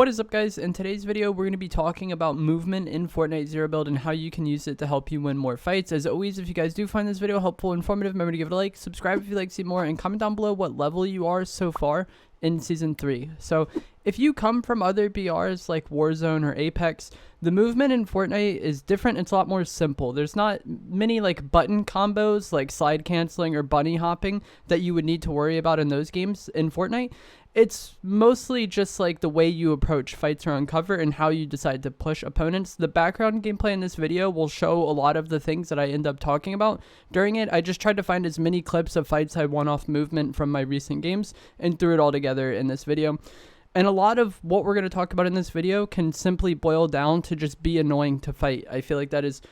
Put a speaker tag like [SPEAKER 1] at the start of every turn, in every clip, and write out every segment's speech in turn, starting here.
[SPEAKER 1] What is up, guys? In today's video, we're going to be talking about movement in Fortnite Zero Build and how you can use it to help you win more fights. As always, if you guys do find this video helpful, informative, remember to give it a like, subscribe if you'd like to see more, and comment down below what level you are so far in Season 3. So, if you come from other BRs like Warzone or Apex, the movement in Fortnite is different. It's a lot more simple. There's not many like button combos like slide canceling or bunny hopping that you would need to worry about in those games in Fortnite. It's mostly just like the way you approach fights around cover and how you decide to push opponents. The background gameplay in this video will show a lot of the things that I end up talking about during it. I just tried to find as many clips of fights I won off movement from my recent games and threw it all together in this video. And a lot of what we're going to talk about in this video can simply boil down to just be annoying to fight. I feel like that is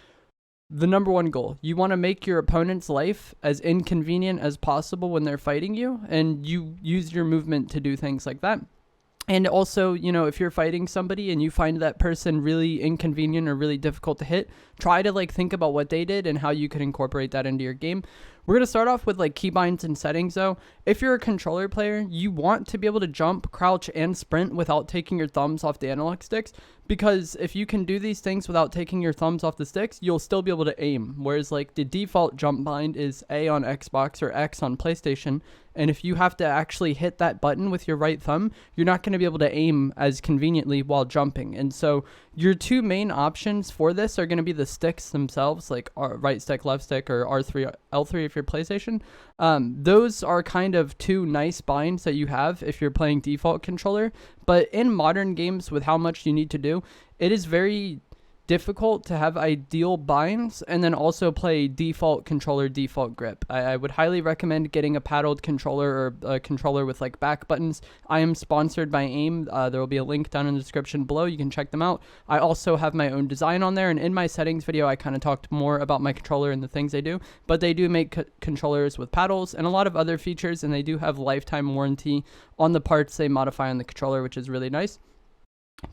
[SPEAKER 1] the number one goal. You want to make your opponent's life as inconvenient as possible when they're fighting you, and you use your movement to do things like that. And also, you know, if you're fighting somebody and you find that person really inconvenient or really difficult to hit, try to like think about what they did and how you could incorporate that into your game. We're going to start off with like keybinds and settings though. If you're a controller player, you want to be able to jump, crouch, and sprint without taking your thumbs off the analog sticks, because if you can do these things without taking your thumbs off the sticks, you'll still be able to aim. Whereas like the default jump bind is A on Xbox or X on PlayStation. And if you have to actually hit that button with your right thumb, you're not going to be able to aim as conveniently while jumping. And so your two main options for this are going to be the sticks themselves, like right stick, left stick, or R3, L3 if you're PlayStation. Those are kind of two nice binds that you have if you're playing default controller. But in modern games, with how much you need to do, it is very difficult to have ideal binds and then also play default controller, default grip. I would highly recommend getting a paddled controller or a controller with like back buttons. I am sponsored by AIM. There will be a link down in the description below. You can check them out. I also have my own design on there, and in my settings video I kind of talked more about my controller and the things they do, but they do make controllers with paddles and a lot of other features, and they do have lifetime warranty on the parts they modify on the controller, which is really nice.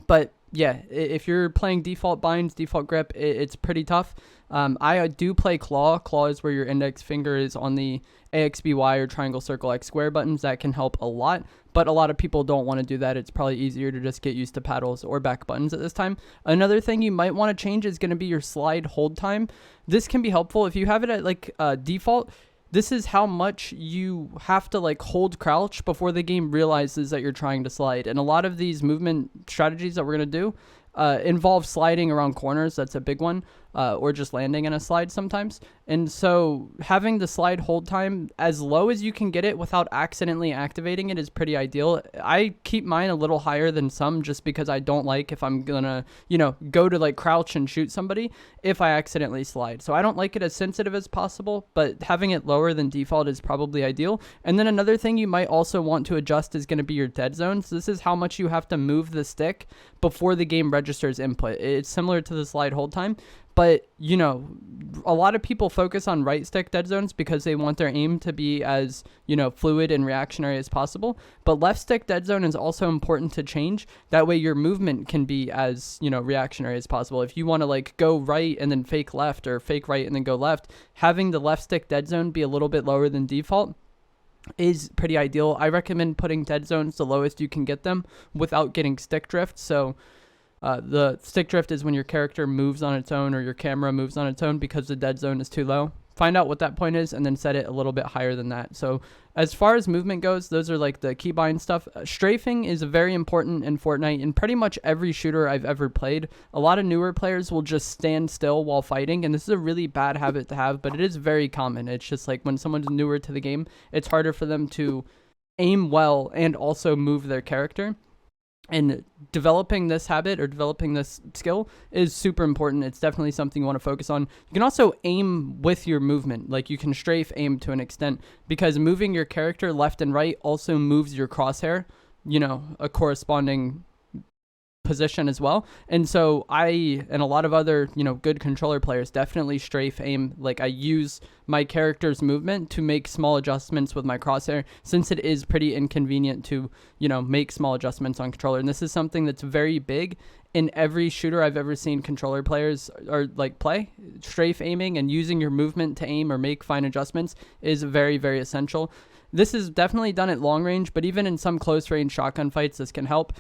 [SPEAKER 1] But yeah, if you're playing default binds, default grip, it's pretty tough. I do play claw. Claw is where your index finger is on the AXBY or triangle, circle, X, square buttons. That can help a lot, but a lot of people don't want to do that. It's probably easier to just get used to paddles or back buttons at this time. Another thing you might want to change is going to be your slide hold time. This can be helpful if you have it at like default. This is how much you have to like hold crouch before the game realizes that you're trying to slide. And a lot of these movement strategies that we're going to do involve sliding around corners. That's a big one. Or just landing in a slide sometimes. And so having the slide hold time as low as you can get it without accidentally activating it is pretty ideal. I keep mine a little higher than some just because I don't like if I'm gonna, you know, go to like crouch and shoot somebody if I accidentally slide. So I don't like it as sensitive as possible, but having it lower than default is probably ideal. And then another thing you might also want to adjust is going to be your dead zone. So this is how much you have to move the stick before the game registers input. It's similar to the slide hold time. But, you know, a lot of people focus on right stick dead zones because they want their aim to be as, you know, fluid and reactionary as possible. But left stick dead zone is also important to change. That way your movement can be as, you know, reactionary as possible. If you want to like go right and then fake left, or fake right and then go left, having the left stick dead zone be a little bit lower than default is pretty ideal. I recommend putting dead zones the lowest you can get them without getting stick drift. So the stick drift is when your character moves on its own or your camera moves on its own because the dead zone is too low. Find out what that point is and then set it a little bit higher than that. So as far as movement goes, those are like the keybind stuff. Strafing is very important in Fortnite. In pretty much every shooter I've ever played, a lot of newer players will just stand still while fighting, and this is a really bad habit to have, but it is very common. It's just like when someone's newer to the game, it's harder for them to aim well and also move their character. And developing this habit or developing this skill is super important. It's definitely something you want to focus on. You can also aim with your movement. Like you can strafe aim to an extent, because moving your character left and right also moves your crosshair, you know, a corresponding position as well. And so I and a lot of other, you know, good controller players definitely strafe aim. Like I use my character's movement to make small adjustments with my crosshair, since it is pretty inconvenient to, you know, make small adjustments on controller. And this is something that's very big in every shooter I've ever seen controller players or like play. Strafe aiming and using your movement to aim or make fine adjustments is very, very essential. This is definitely done at long range, but even in some close range shotgun fights, this can help.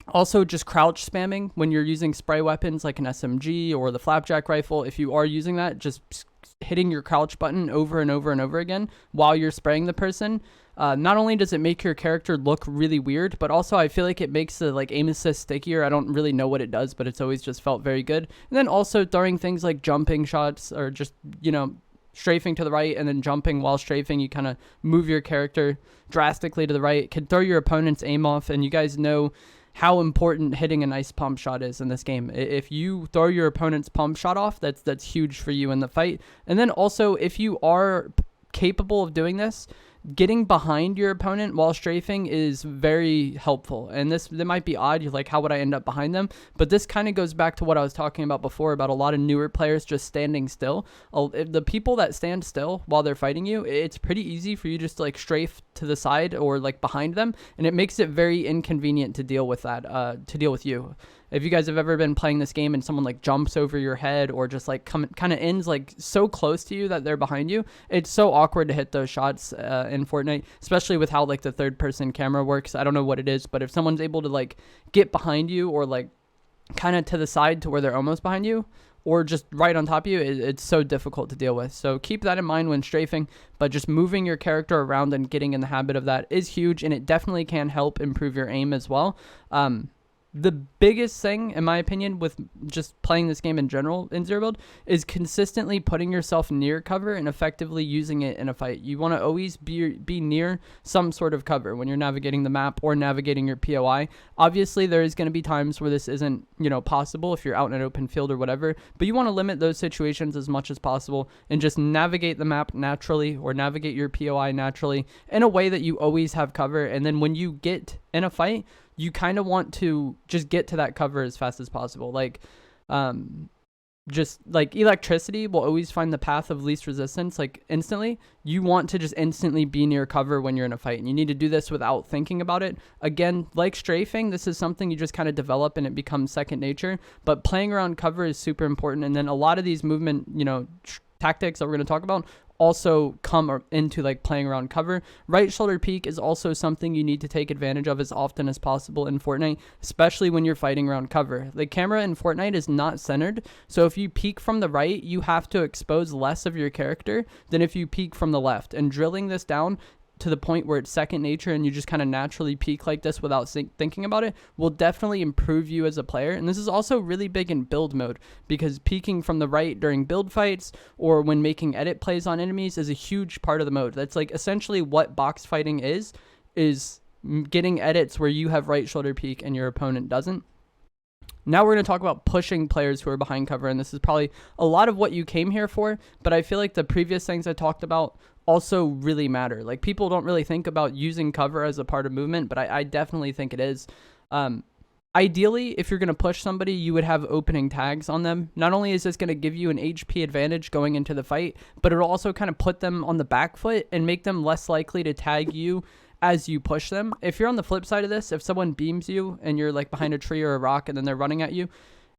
[SPEAKER 1] Also, just crouch spamming when you're using spray weapons like an SMG or the flapjack rifle. If you are using that, just hitting your crouch button over and over and over again while you're spraying the person. Not only does it make your character look really weird, but also I feel like it makes the like aim assist stickier. I don't really know what it does, but it's always just felt very good. And then also throwing things like jumping shots or just, strafing to the right and then jumping while strafing. You kind of move your character drastically to the right. It can throw your opponent's aim off, and you guys know how important hitting a nice pump shot is in this game. If you throw your opponent's pump shot off, that's huge for you in the fight. And then also, if you are capable of doing this, getting behind your opponent while strafing is very helpful. And that might be odd. You're like, how would I end up behind them? But this kind of goes back to what I was talking about before about a lot of newer players just standing still. The people that stand still while they're fighting you, it's pretty easy for you just to like strafe to the side or like behind them, and it makes it very inconvenient to deal with that, to deal with you. If you guys have ever been playing this game and someone like jumps over your head or just like kind of ends like so close to you that they're behind you, it's so awkward to hit those shots in Fortnite, especially with how like the third person camera works. I don't know what it is, but if someone's able to like get behind you or like kind of to the side to where they're almost behind you or just right on top of you, it's so difficult to deal with. So keep that in mind when strafing, but just moving your character around and getting in the habit of that is huge, and it definitely can help improve your aim as well. The biggest thing, in my opinion, with just playing this game in general in Zero Build is consistently putting yourself near cover and effectively using it in a fight. You want to always be near some sort of cover when you're navigating the map or navigating your POI. Obviously, there is going to be times where this isn't, possible if you're out in an open field or whatever, but you want to limit those situations as much as possible and just navigate the map naturally or navigate your POI naturally in a way that you always have cover. And then when you get in a fight, you kind of want to just get to that cover as fast as possible. Like, just like electricity will always find the path of least resistance, like instantly. You want to just instantly be near cover when you're in a fight, and you need to do this without thinking about it. Again, like strafing, this is something you just kind of develop and it becomes second nature, but playing around cover is super important. And then a lot of these movement, tactics that we're going to talk about also come into like playing around cover. Right shoulder peek is also something you need to take advantage of as often as possible in Fortnite, especially when you're fighting around cover. The camera in Fortnite is not centered, so if you peek from the right, you have to expose less of your character than if you peek from the left. And drilling this down to the point where it's second nature and you just kind of naturally peek like this without thinking about it will definitely improve you as a player. And this is also really big in build mode, because peeking from the right during build fights or when making edit plays on enemies is a huge part of the mode. That's like essentially what box fighting is getting edits where you have right shoulder peek and your opponent doesn't. Now we're going to talk about pushing players who are behind cover, and this is probably a lot of what you came here for, but I feel like the previous things I talked about also really matter. Like, people don't really think about using cover as a part of movement, but I definitely think it is. Ideally, if you're going to push somebody, you would have opening tags on them. Not only is this going to give you an HP advantage going into the fight, but it'll also kind of put them on the back foot and make them less likely to tag you as you push them. If you're on the flip side of this, if someone beams you and you're like behind a tree or a rock and then they're running at you,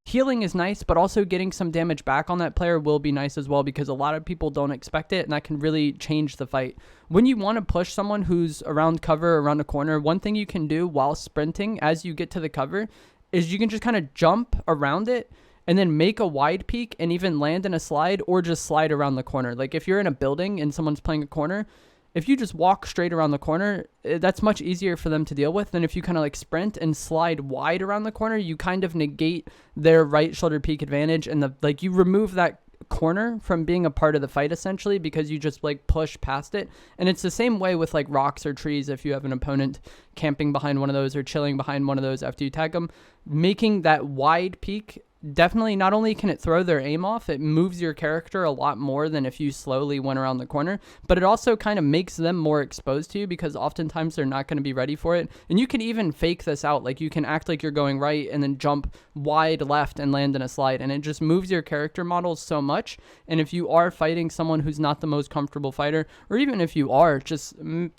[SPEAKER 1] healing is nice, but also getting some damage back on that player will be nice as well, because a lot of people don't expect it, and that can really change the fight. When you want to push someone who's around cover, around a corner, one thing you can do while sprinting as you get to the cover is you can just kind of jump around it and then make a wide peek and even land in a slide or just slide around the corner. Like, if you're in a building and someone's playing a corner, if you just walk straight around the corner, that's much easier for them to deal with than if you kind of like sprint and slide wide around the corner. You kind of negate their right shoulder peek advantage, and you remove that corner from being a part of the fight essentially, because you just like push past it. And it's the same way with like rocks or trees. If you have an opponent camping behind one of those or chilling behind one of those after you tag them, making that wide peek, definitely, not only can it throw their aim off, it moves your character a lot more than if you slowly went around the corner, but it also kind of makes them more exposed to you, because oftentimes they're not going to be ready for it. And you can even fake this out. Like, you can act like you're going right and then jump wide left and land in a slide, and it just moves your character models so much. And if you are fighting someone who's not the most comfortable fighter, or even if you are, just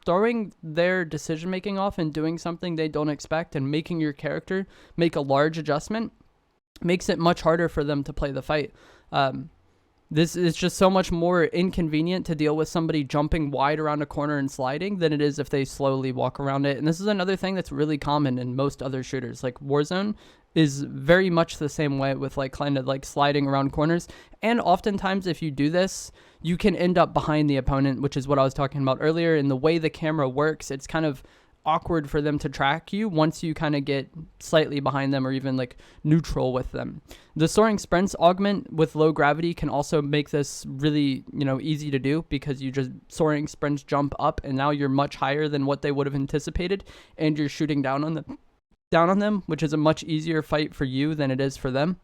[SPEAKER 1] throwing their decision making off and doing something they don't expect and making your character make a large adjustment makes it much harder for them to play the fight. This is just so much more inconvenient to deal with somebody jumping wide around a corner and sliding than it is if they slowly walk around it. And this is another thing that's really common in most other shooters. Like Warzone is very much the same way with like kind of like sliding around corners. And oftentimes if you do this, you can end up behind the opponent, which is what I was talking about earlier. And the way the camera works, it's kind of awkward for them to track you once you kind of get slightly behind them or even like neutral with them. The soaring sprints augment with low gravity can also make this really, easy to do, because you just soaring sprints jump up and now you're much higher than what they would have anticipated, and you're shooting down on them, which is a much easier fight for you than it is for them.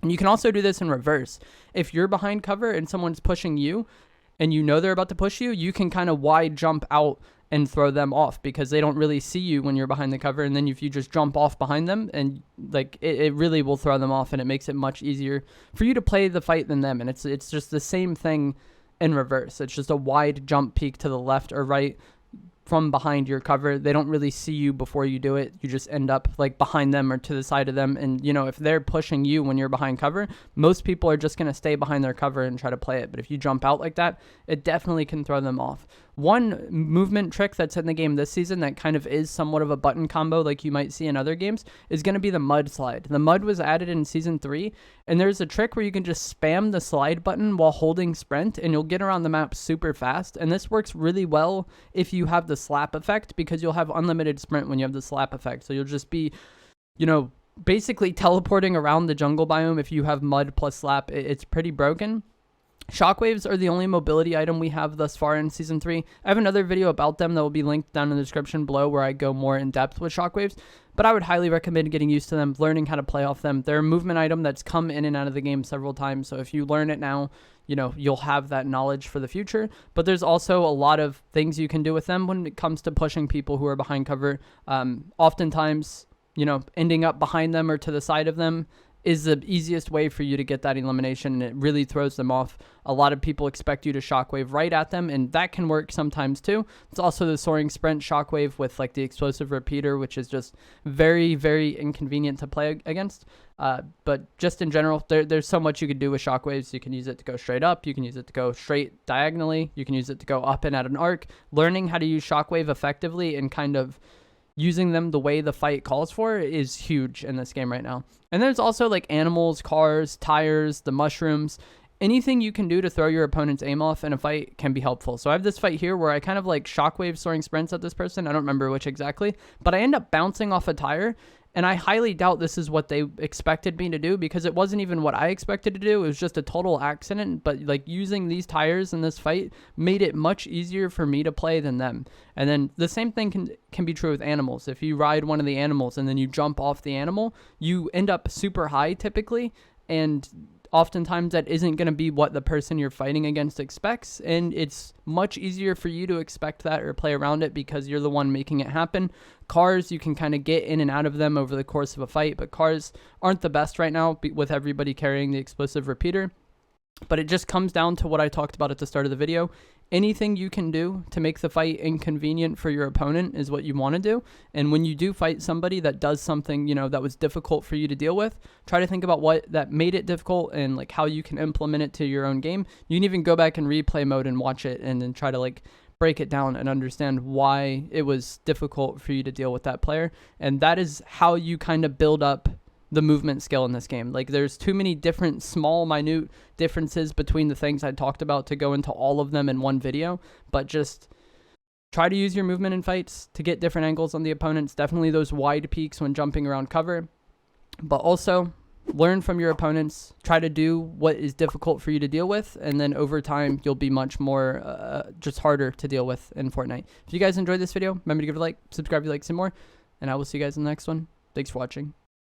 [SPEAKER 1] And you can also do this in reverse. If you're behind cover and someone's pushing you and you know they're about to push you, you can kind of wide jump out and throw them off, because they don't really see you when you're behind the cover. And then if you just jump off behind them, and like it really will throw them off, and it makes it much easier for you to play the fight than them. And it's just the same thing in reverse. It's just a wide jump peek to the left or right from behind your cover. They don't really see you before you do it. You just end up like behind them or to the side of them. And if they're pushing you when you're behind cover, most people are just going to stay behind their cover and try to play it. But if you jump out like that, it definitely can throw them off. One movement trick that's in the game this season that kind of is somewhat of a button combo like you might see in other games is going to be the mud slide. The mud was added in season 3, and there's a trick where you can just spam the slide button while holding sprint, and you'll get around the map super fast. And this works really well if you have the slap effect, because you'll have unlimited sprint when you have the slap effect. So you'll just be, basically teleporting around the jungle biome. If you have mud plus slap, it's pretty broken. Shockwaves are the only mobility item we have thus far in Season 3. I have another video about them that will be linked down in the description below where I go more in depth with shockwaves, but I would highly recommend getting used to them, learning how to play off them. They're a movement item that's come in and out of the game several times, so if you learn it now, you'll have that knowledge for the future. But there's also a lot of things you can do with them when it comes to pushing people who are behind cover. Oftentimes, ending up behind them or to the side of them is the easiest way for you to get that elimination, and it really throws them off. A lot of people expect you to shockwave right at them, and that can work sometimes too. It's also the soaring sprint shockwave with like the explosive repeater, which is just very, very inconvenient to play against. But just in general, there's so much you could do with shockwaves. You can use it to go straight up. You can use it to go straight diagonally. You can use it to go up and at an arc. Learning how to use shockwave effectively and kind of using them the way the fight calls for is huge in this game right now. And there's also like animals, cars, tires, the mushrooms. Anything you can do to throw your opponent's aim off in a fight can be helpful. So I have this fight here where I kind of like shockwave soaring sprints at this person. I don't remember which exactly, but I end up bouncing off a tire. And I highly doubt this is what they expected me to do, because it wasn't even what I expected to do. It was just a total accident. But like using these tires in this fight made it much easier for me to play than them. And then the same thing can be true with animals. If you ride one of the animals and then you jump off the animal, you end up super high typically. And oftentimes that isn't going to be what the person you're fighting against expects, and it's much easier for you to expect that or play around it because you're the one making it happen. Cars, you can kind of get in and out of them over the course of a fight, but cars aren't the best right now with everybody carrying the explosive repeater. But it just comes down to what I talked about at the start of the video. Anything you can do to make the fight inconvenient for your opponent is what you want to do. And when you do fight somebody that does something, that was difficult for you to deal with, try to think about what that made it difficult and like how you can implement it to your own game. You can even go back in replay mode and watch it and then try to like break it down and understand why it was difficult for you to deal with that player. And that is how you kind of build up the movement skill in this game. Like there's too many different small minute differences between the things I talked about to go into all of them in one video, but just try to use your movement in fights to get different angles on the opponents. Definitely those wide peaks when jumping around cover, but also learn from your opponents. Try to do what is difficult for you to deal with, and then over time you'll be much more just harder to deal with in Fortnite. If you guys enjoyed this video, remember to give it a like, subscribe if you like some more, and I will see you guys in the next one. Thanks for watching.